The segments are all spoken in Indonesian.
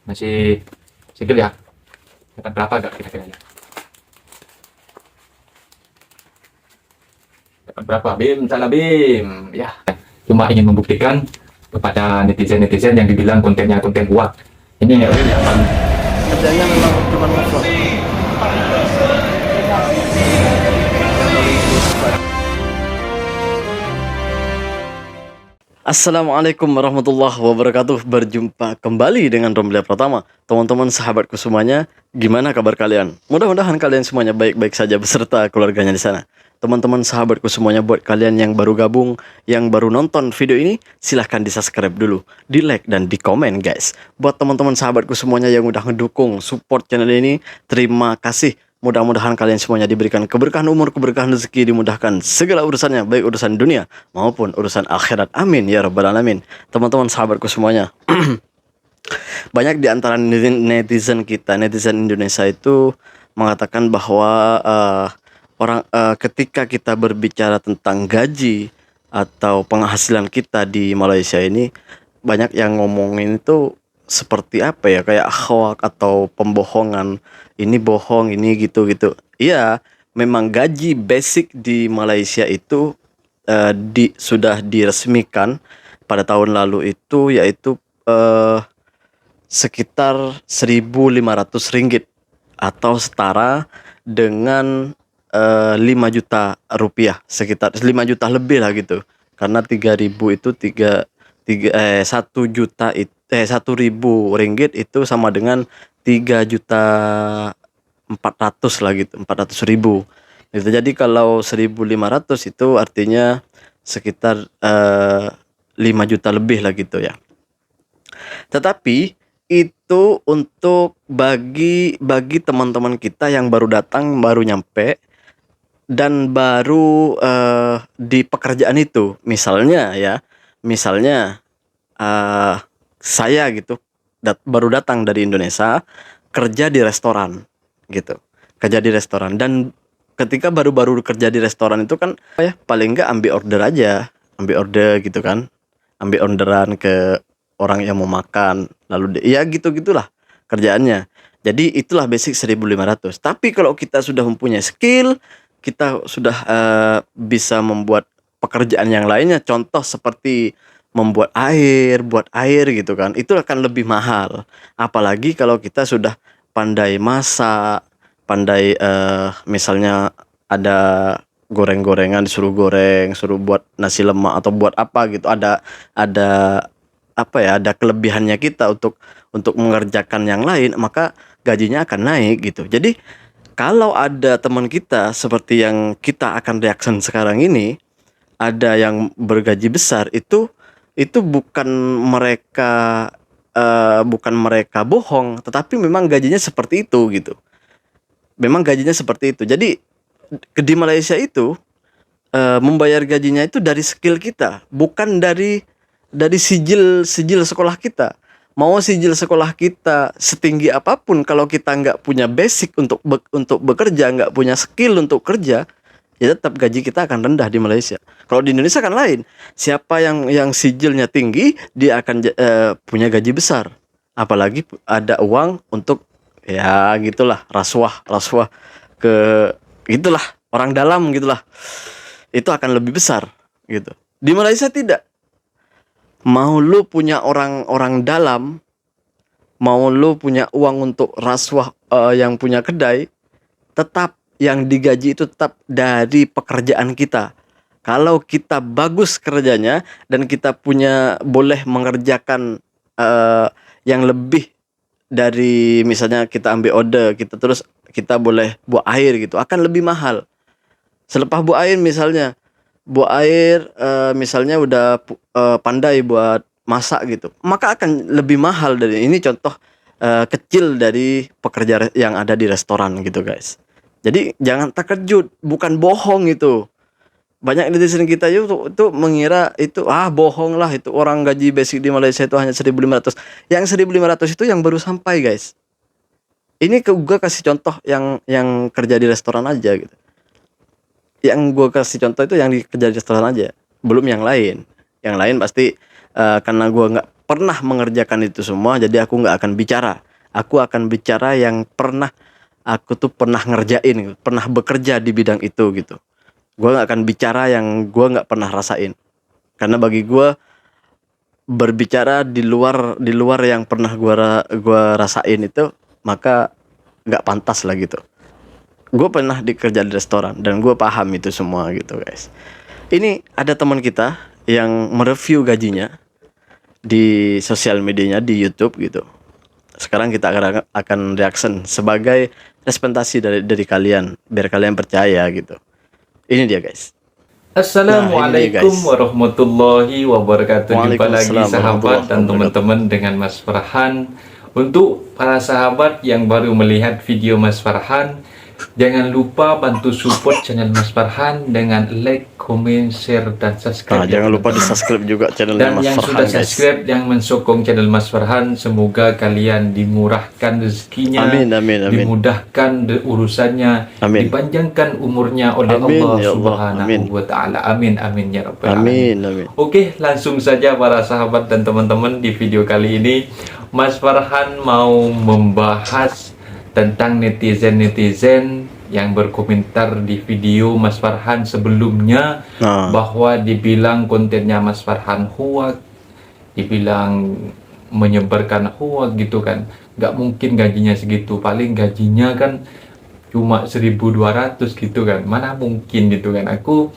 Masih segel ya. Dapat berapa gak kira-kira ya? Dapat berapa Bim? Salah Bim. Ya, cuma ingin membuktikan kepada netizen-netizen yang dibilang kontennya konten kuat. Ini ya Bim yang Kerjanya memang cuma ngevlog. Assalamualaikum warahmatullahi wabarakatuh. Berjumpa kembali dengan Romlia Pratama. Teman-teman sahabatku semuanya, gimana kabar kalian? Mudah-mudahan kalian semuanya baik-baik saja beserta keluarganya di sana. Teman-teman sahabatku semuanya, buat kalian yang baru gabung, yang baru nonton video ini, silahkan di subscribe dulu, di like dan di komen guys. Buat teman-teman sahabatku semuanya yang udah ngedukung support channel ini, terima kasih. Mudah-mudahan kalian semuanya diberikan keberkahan umur, keberkahan rezeki, dimudahkan segala urusannya, baik urusan dunia maupun urusan akhirat. Amin ya rabbal alamin. Teman-teman sahabatku semuanya, banyak di antara netizen kita, netizen Indonesia itu mengatakan bahwa ketika kita berbicara tentang gaji atau penghasilan kita di Malaysia ini, banyak yang ngomongin itu seperti apa ya, kayak hoax atau pembohongan, ini bohong, ini gitu-gitu. Iya, memang gaji basic di Malaysia itu sudah diresmikan pada tahun lalu itu, yaitu sekitar 1.500 ringgit atau setara dengan 5 juta rupiah, sekitar 5 juta lebih lah gitu. Karena 3.000 itu 1 juta itu 1.000 ringgit itu sama dengan 3.400.000 lah gitu, 400.000 gitu. Jadi kalau 1.500 itu artinya sekitar 5 juta lebih lah gitu ya. Tetapi itu untuk bagi teman-teman kita yang baru datang, baru nyampe dan baru di pekerjaan itu. Misalnya saya gitu baru datang dari Indonesia, kerja di restoran gitu, kerja di restoran. Dan ketika baru-baru kerja di restoran itu kan paling nggak ambil order gitu kan, ambil orderan ke orang yang mau makan, lalu ya gitu-gitulah kerjaannya. Jadi itulah basic 1.500. Tapi kalau kita sudah mempunyai skill, kita sudah bisa membuat pekerjaan yang lainnya, contoh seperti membuat air, buat air gitu kan, itu akan lebih mahal. Apalagi kalau kita sudah pandai masak, pandai misalnya ada goreng-gorengan, disuruh goreng, suruh buat nasi lemak atau buat apa gitu, ada apa ya, ada kelebihannya kita untuk mengerjakan yang lain, maka gajinya akan naik gitu. Jadi kalau ada teman kita seperti yang kita akan reaction sekarang ini, ada yang bergaji besar, itu bukan mereka bohong, tetapi memang gajinya seperti itu gitu. Memang gajinya seperti itu. Jadi di Malaysia itu membayar gajinya itu dari skill kita, bukan dari sijil sekolah kita. Mau sijil sekolah kita setinggi apapun, kalau kita nggak punya basic untuk bekerja, nggak punya skill untuk kerja, ya tetap gaji kita akan rendah di Malaysia. Kalau di Indonesia kan lain. Siapa yang sijilnya tinggi, dia akan punya gaji besar. Apalagi ada uang untuk ya gitulah, rasuah ke gitulah, orang dalam gitulah. Itu akan lebih besar gitu. Di Malaysia tidak. Mau lu punya orang dalam, mau lu punya uang untuk rasuah yang punya kedai, tetap yang digaji itu tetap dari pekerjaan kita. Kalau kita bagus kerjanya dan kita boleh mengerjakan yang lebih dari, misalnya kita ambil order, kita boleh buat air gitu, akan lebih mahal. Selepas buat air misalnya misalnya udah pandai buat masak gitu, maka akan lebih mahal. Dari ini contoh kecil dari pekerja yang ada di restoran gitu guys. Jadi jangan terkejut, bukan bohong itu. Banyak netizen kita itu mengira itu bohong lah, itu orang gaji basic di Malaysia itu hanya 1.500. Yang 1.500 itu yang baru sampai guys. Ini gue kasih contoh yang kerja di restoran aja gitu. Yang gue kasih contoh itu yang kerja di restoran aja, belum yang lain. Yang lain pasti karena gue pernah mengerjakan itu semua, jadi aku nggak akan bicara. Aku akan bicara yang aku tuh pernah ngerjain, pernah bekerja di bidang itu gitu. Gue nggak akan bicara yang gue nggak pernah rasain, karena bagi gue berbicara di luar yang pernah gua rasain itu, maka nggak pantas lah gitu. Gue pernah dikerja di restoran dan gue paham itu semua gitu guys. Ini ada teman kita yang mereview gajinya di sosial medianya di YouTube gitu. Sekarang kita akan reaction sebagai representasi dari kalian, biar kalian percaya gitu. Ini dia guys. Assalamualaikum guys. warahmatullahi wabarakatuh. Jumpa lagi Waalaikumsalam sahabat dan warahmatullahi teman-teman dengan Mas Farhan. Untuk para sahabat yang baru melihat video Mas Farhan, jangan lupa bantu support channel Mas Farhan dengan like, comment, share, dan subscribe. Jangan lupa di subscribe juga channelnya Dan Mas yang Farhan sudah guys. subscribe, yang mensokong channel Mas Farhan, semoga kalian dimurahkan rezekinya, Amin, amin, amin. dimudahkan urusannya, Amin. dipanjangkan umurnya oleh Amin, Allah ya Allah. Subhanahu Amin. wa Ta'ala. Amin, amin ya Rabbal Alamin. Amin, amin. Oke, langsung saja para sahabat dan teman-teman, di video kali ini Mas Farhan mau membahas tentang netizen-netizen yang berkomentar di video Mas Farhan sebelumnya, bahwa dibilang kontennya Mas Farhan hoax, dibilang menyebarkan hoax gitu kan. Nggak mungkin gajinya segitu, paling gajinya kan cuma 1.200 gitu kan, mana mungkin gitu kan. Aku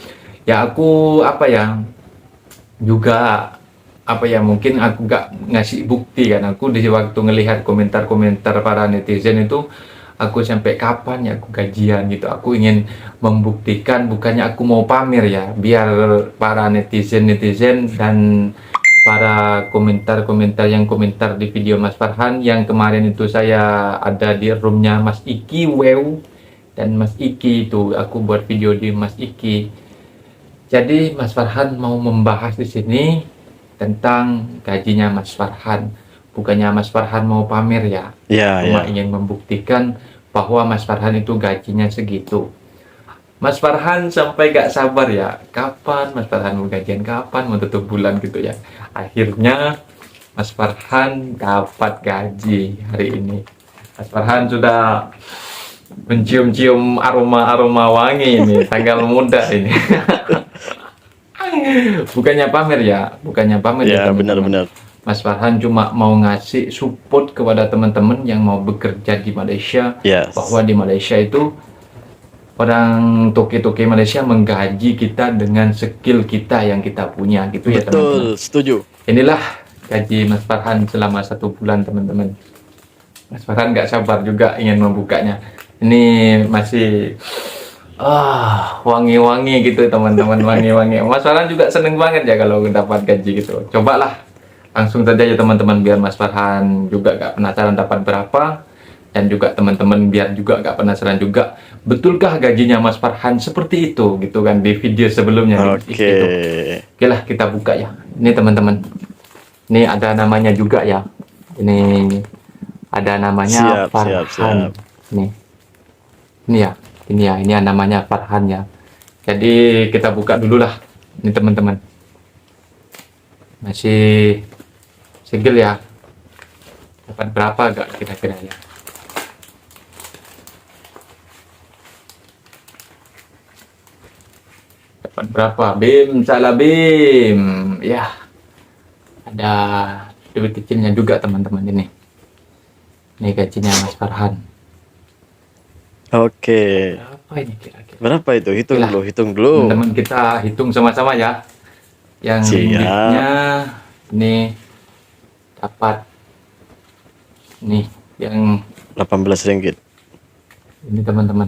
mungkin aku gak ngasih bukti kan. Aku di waktu ngelihat komentar-komentar para netizen itu, aku sampai kapan ya aku gajian gitu. Aku ingin membuktikan, bukannya aku mau pamer ya, biar para netizen dan para komentar yang komentar di video Mas Farhan yang kemarin itu. Saya ada di roomnya Mas Iki dan Mas Iki itu, aku buat video di Mas Iki. Jadi Mas Farhan mau membahas di sini tentang gajinya Mas Farhan. Bukannya Mas Farhan mau pamer ya, cuma ingin membuktikan bahwa Mas Farhan itu gajinya segitu. Mas Farhan sampai gak sabar ya, kapan Mas Farhan mau gajian, kapan mau tutup bulan gitu ya. Akhirnya Mas Farhan dapat gaji hari ini. Mas Farhan sudah mencium-cium aroma wangi ini, tanggal muda ini. Bukannya pamer ya, Ya, benar-benar. Mas Farhan cuma mau ngasih support kepada teman-teman yang mau bekerja di Malaysia, bahwa di Malaysia itu orang toke-toke Malaysia menggaji kita dengan skill kita yang kita punya gitu ya teman-teman. Betul, setuju. Inilah gaji Mas Farhan selama 1 bulan teman-teman. Mas Farhan nggak sabar juga ingin membukanya. Ini masih wangi-wangi gitu teman-teman, wangi-wangi. Mas Farhan juga seneng banget ya kalau dapat gaji gitu. Cobalah langsung saja ya teman-teman, biar Mas Farhan juga gak penasaran dapat berapa, dan juga teman-teman biar juga gak penasaran juga betulkah gajinya Mas Farhan seperti itu gitu kan di video sebelumnya. Oke lah, kita buka ya. Ini teman-teman, ini ada namanya juga ya, ini ada namanya Farhan. Ini namanya Farhan ya. Jadi kita buka dulu lah ini teman-teman. Masih segel ya. Dapat berapa gak kira-kira ya? Dapat berapa? Bim, salah Bim. Ya. Ada duit kecilnya juga teman-teman ini. Ini gajinya Mas Farhan. Oke. Berapa ini kira-kira? Berapa itu? Hitung dulu. Teman-teman, kita hitung sama-sama ya. Yang ringgitnya ini dapat nih yang 18 ringgit. Ini teman-teman.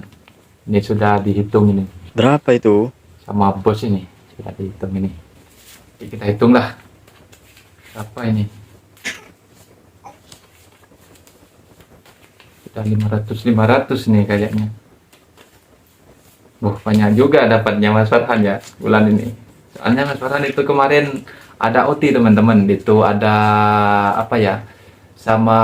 Ini sudah dihitung ini. Berapa itu? Sama bos ini sudah dihitung ini. Jadi kita hitunglah. Berapa ini? Sudah 500 nih kayaknya. Banyak juga dapatnya Mas Farhan ya bulan ini. Soalnya Mas Farhan itu kemarin ada OT teman-teman. Itu ada apa ya, sama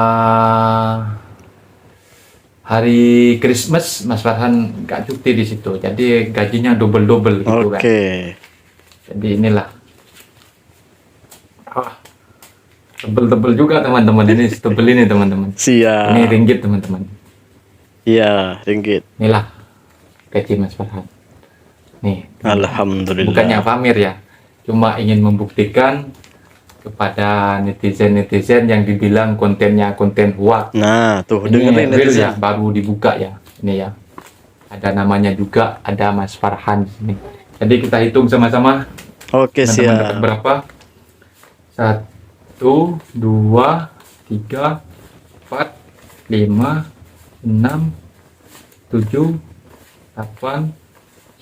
hari Christmas Mas Farhan gak cuti di situ. Jadi gajinya double gitu kan. Jadi inilah Tebel-tebel juga teman-teman, ini tebel ini teman-teman. Ini Siap. ringgit teman-teman. Iya, ringgit. Inilah gaji Mas Farhan. Nih, teman-teman. Bukannya Alhamdulillah. pamer ya, cuma ingin membuktikan kepada netizen-netizen yang dibilang kontennya konten hoax. Nah, tuh Ini dengerin real ya, netizen. baru dibuka ya. Ini ya. Ada namanya juga, ada Mas Farhan di sini. Jadi kita hitung sama-sama Oke, teman-teman dapat siap. berapa? 1, 2, 3, 4, 5, 6, 7, 8,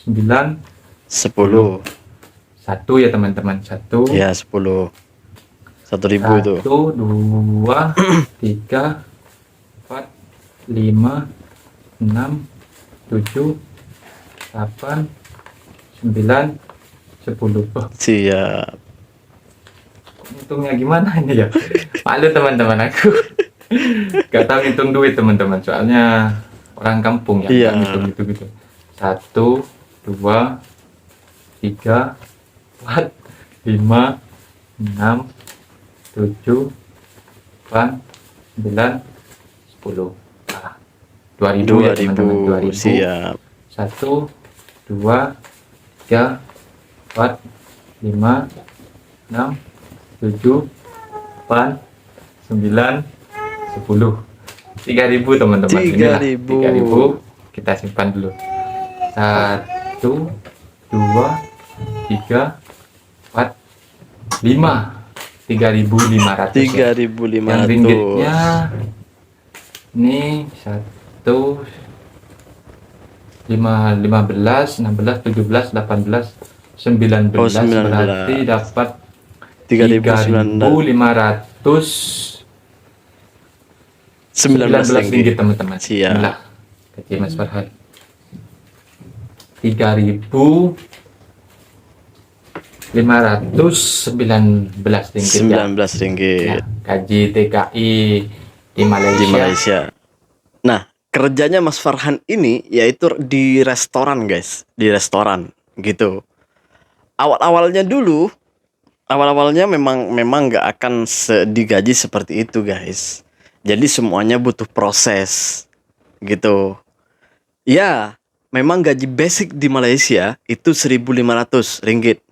9, 10. 1 ya teman-teman. 1, Ya, 10. 1.000 itu. 1, 2, 3, 4, 5, 6, 7, 8, 9, 10. Oh, Siap. hitungnya gimana ini ya? Malu teman-teman aku. Gak tahu hitung duit teman-teman. Soalnya orang kampung ya. Iya. Nggak ngitung gitu-gitu. 1, 2, 3, 4, 5, 6, 7, 8, 9, 10. Ah, 2000 ya teman-teman. 2000. 2000. Siap. 1, 2, 3, 4, 5, 6, 7, 8, 9, 10. 3000 teman-teman. Inilah 3.000. 3000. Kita simpan dulu. 1, 2, 3, 4, 5. 3.500 ya. 3.500. Yang ringgitnya ini 1, 5, 15, 16, 17, 18, 19, Oh, 19. berarti dapat 3.900. 3.519 19 ringgit teman-teman. Siap. Inilah gaji Mas Farhan. 3.519 ringgit ya. 19 ringgit. Ya, gaji TKI di Di Malaysia. Malaysia. Nah, kerjanya Mas Farhan ini yaitu di restoran, guys. Di restoran gitu. Awal-awalnya memang nggak akan digaji seperti itu, guys. Jadi semuanya butuh proses gitu. Ya, memang gaji basic di Malaysia itu 1.500 ringgit.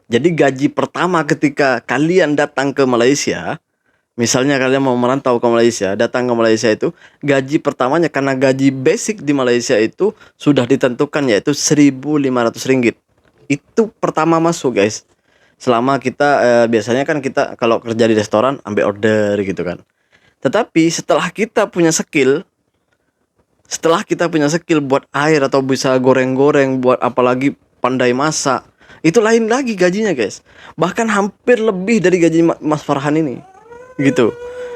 Jadi gaji pertama ketika kalian datang ke Malaysia, misalnya kalian mau merantau ke Malaysia, datang ke Malaysia itu gaji pertamanya karena gaji basic di Malaysia itu sudah ditentukan yaitu 1.500 ringgit. Itu pertama masuk, guys. Selama kita biasanya kan kita kalau kerja di restoran ambil order gitu kan. Tetapi setelah kita punya skill buat air atau bisa goreng-goreng, buat apalagi pandai masak, itu lain lagi gajinya, guys. Bahkan hampir lebih dari gaji Mas Farhan ini. Gitu.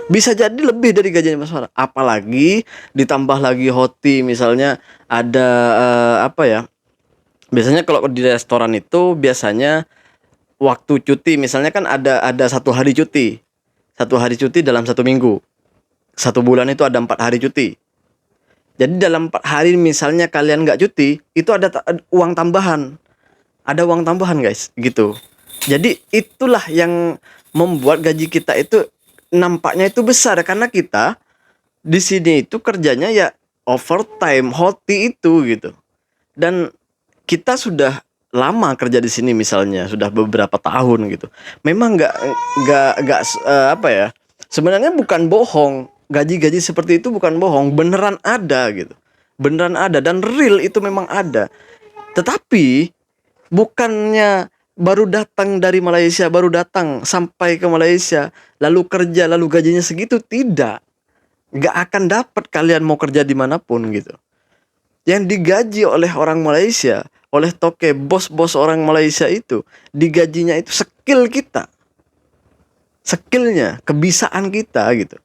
Bisa jadi lebih dari gajinya Mas Farhan. Apalagi ditambah lagi hoti, misalnya ada apa ya? Biasanya kalau di restoran itu biasanya waktu cuti, misalnya kan ada 1 hari cuti. 1 hari cuti dalam 1 minggu. 1 bulan itu ada 4 hari cuti. Jadi dalam 4 hari misalnya kalian nggak cuti, itu ada uang tambahan. Ada uang tambahan, guys, gitu. Jadi itulah yang membuat gaji kita itu nampaknya itu besar karena kita di sini itu kerjanya ya overtime, hoti itu gitu. Dan kita sudah lama kerja di sini misalnya, sudah beberapa tahun gitu. Memang nggak apa ya? Sebenarnya bukan bohong. Gaji-gaji seperti itu bukan bohong, beneran ada gitu. Beneran ada dan real itu memang ada. Tetapi bukannya baru datang dari Malaysia, baru datang sampai ke Malaysia, lalu kerja, lalu gajinya segitu, tidak. Nggak akan dapat kalian mau kerja dimanapun gitu. Yang digaji oleh orang Malaysia, oleh toke, bos-bos orang Malaysia itu, digajinya itu skill kita. Skillnya, kebisaan kita gitu.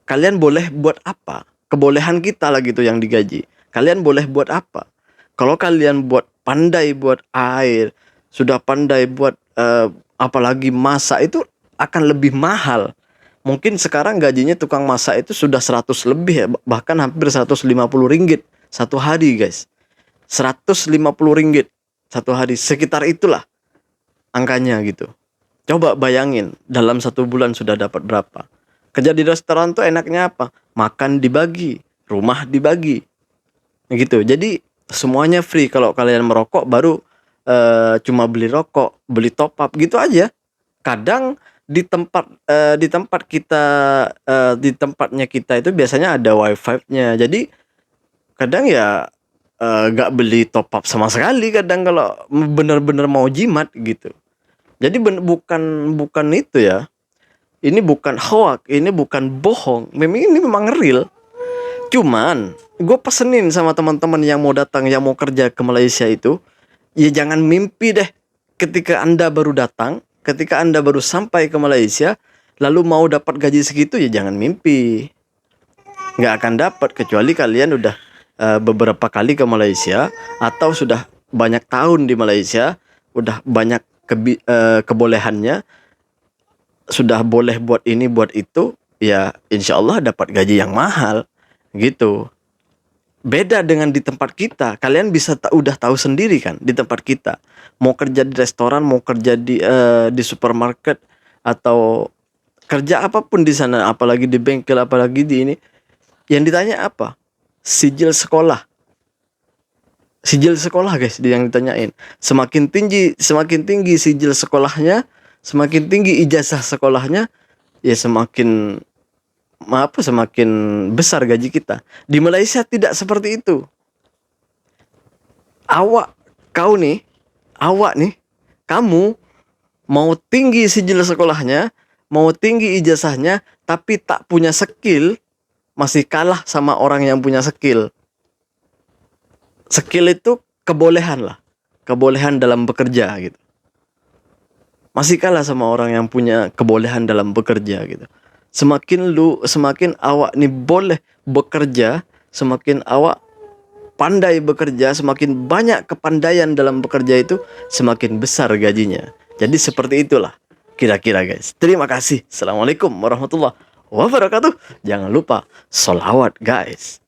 Kalian boleh buat apa? Kebolehan kita lah gitu yang digaji. Kalian boleh buat apa? Kalau kalian pandai buat air, sudah pandai buat apalagi masak, itu akan lebih mahal. Mungkin sekarang gajinya tukang masak itu sudah 100 lebih ya, bahkan hampir 150 ringgit 1 hari, guys. 150 ringgit 1 hari, sekitar itulah angkanya gitu. Coba bayangin, dalam 1 bulan sudah dapat berapa? Kerja di restoran tuh enaknya apa? Makan dibagi, rumah dibagi, gitu. Jadi semuanya free. Kalau kalian merokok baru cuma beli rokok, beli top up gitu aja. Kadang di tempat kita di tempatnya kita itu biasanya ada wifi-nya. Jadi kadang ya nggak beli top up sama sekali. Kadang kalau bener-bener mau jimat gitu. Jadi bukan bukan itu ya. Ini bukan hoax, ini bukan bohong. Ini memang real. Cuman gue pesenin sama teman-teman yang mau datang, yang mau kerja ke Malaysia itu, ya jangan mimpi deh ketika Anda baru datang, ketika Anda baru sampai ke Malaysia, lalu mau dapat gaji segitu, ya jangan mimpi. Nggak akan dapat kecuali kalian udah beberapa kali ke Malaysia atau sudah banyak tahun di Malaysia, udah banyak kebolehannya, sudah boleh buat ini buat itu, ya insya Allah dapat gaji yang mahal gitu. Beda dengan di tempat kita. Kalian bisa udah tahu sendiri kan, di tempat kita mau kerja di restoran, mau kerja di supermarket, atau kerja apapun di sana, apalagi di bengkel, apalagi di ini, yang ditanya apa? Sijil sekolah. Sijil sekolah guys, yang ditanyain. Semakin tinggi sijil sekolahnya, semakin tinggi ijazah sekolahnya, ya semakin semakin besar gaji kita. Di Malaysia tidak seperti itu. Awak nih, kamu mau tinggi sijil sekolahnya, mau tinggi ijazahnya, tapi tak punya skill, masih kalah sama orang yang punya skill. Skill itu kebolehan lah, kebolehan dalam bekerja gitu. Masih kalah sama orang yang punya kebolehan dalam bekerja gitu. Semakin awak nih boleh bekerja, semakin awak pandai bekerja, semakin banyak kepandaian dalam bekerja itu, semakin besar gajinya. Jadi seperti itulah kira-kira guys. Terima kasih. Assalamualaikum warahmatullahi wabarakatuh. Jangan lupa sholawat guys.